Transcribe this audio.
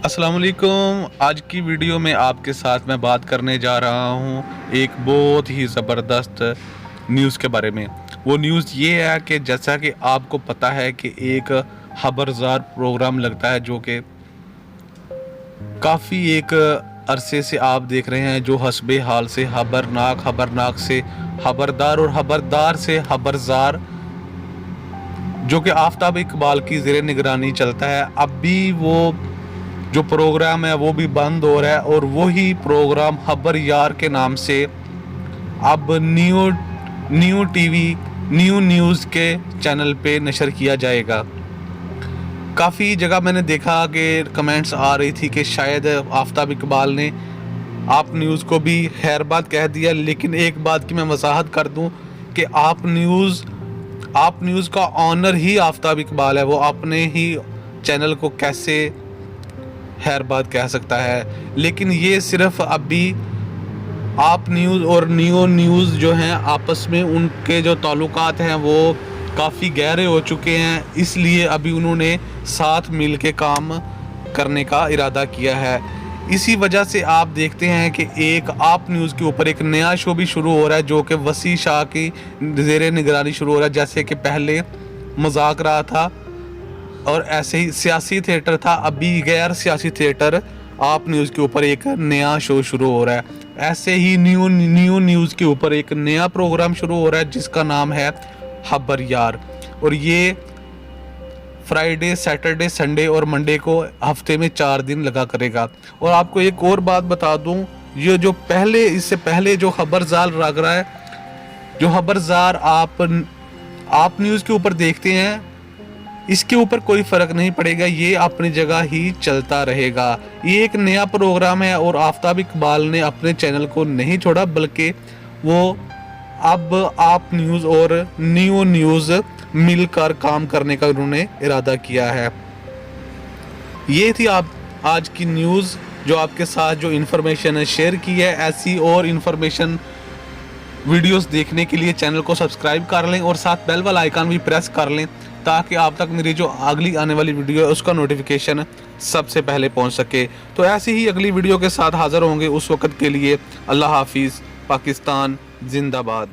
अस्सलाम वालेकुम। आज की वीडियो में आपके साथ मैं बात करने जा रहा हूँ एक बहुत ही ज़बरदस्त न्यूज़ के बारे में। वो न्यूज़ ये है कि जैसा कि आपको पता है कि एक खबरदार प्रोग्राम लगता है जो कि काफ़ी एक अरसे से आप देख रहे हैं, जो हस्बे हाल से खबरनाक से खबरदार और खबरदार से खबरदार, जो कि आफ्ताब इकबाल की ज़ेर निगरानी चलता है। अब भी वो जो प्रोग्राम है वो भी बंद हो रहा है और वही प्रोग्राम खबर यार के नाम से अब न्यू टीवी न्यू न्यूज़ के चैनल पे नशर किया जाएगा। काफ़ी जगह मैंने देखा कि कमेंट्स आ रही थी कि शायद आफ्ताब इकबाल ने आप न्यूज़ को भी खैरबाद कह दिया, लेकिन एक बात की मैं वजाहत कर दूं कि आप न्यूज़ का ऑनर ही आफ्ताब इकबाल है। वो अपने ही चैनल को कैसे खैरबाद कह सकता है। लेकिन ये सिर्फ अभी आप न्यूज़ और न्यू न्यूज़ जो हैं आपस में उनके जो ताल्लुकात हैं वो काफ़ी गहरे हो चुके हैं, इसलिए अभी उन्होंने साथ मिल के काम करने का इरादा किया है। इसी वजह से आप देखते हैं कि एक आप न्यूज़ के ऊपर एक नया शो भी शुरू हो रहा है जो कि वसी शाह की ज़ेर निगरानी शुरू हो रहा है। जैसे कि पहले मजाक रहा था और ऐसे ही सियासी थिएटर था, अभी गैर सियासी थिएटर आप न्यूज़ के ऊपर एक नया शो शुरू हो रहा है। ऐसे ही न्यू न्यूज़ के ऊपर एक नया प्रोग्राम शुरू हो रहा है जिसका नाम है खबर यार, और ये फ्राइडे, सैटरडे, संडे और मंडे को हफ्ते में 4 दिन लगा करेगा। और आपको एक और बात बता दूं, ये जो इससे पहले जो खबरदार लग रहा है, जो खबरदार आप न्यूज़ के ऊपर देखते हैं, इसके ऊपर कोई फ़र्क नहीं पड़ेगा, ये अपनी जगह ही चलता रहेगा। ये एक नया प्रोग्राम है और आफ्ताब इकबाल ने अपने चैनल को नहीं छोड़ा, बल्कि वो अब आप न्यूज़ और न्यू न्यूज़ मिलकर काम करने का उन्होंने इरादा किया है। ये थी आज की न्यूज़ जो आपके साथ जो इन्फॉर्मेशन है शेयर की है। ऐसी और इन्फॉर्मेशन वीडियोस देखने के लिए चैनल को सब्सक्राइब कर लें और साथ बेल वाला आइकन भी प्रेस कर लें ताकि आप तक मेरी जो अगली आने वाली वीडियो है उसका नोटिफिकेशन सबसे पहले पहुंच सके। तो ऐसी ही अगली वीडियो के साथ हाज़िर होंगे। उस वक्त के लिए अल्लाह हाफिज़। पाकिस्तान जिंदाबाद।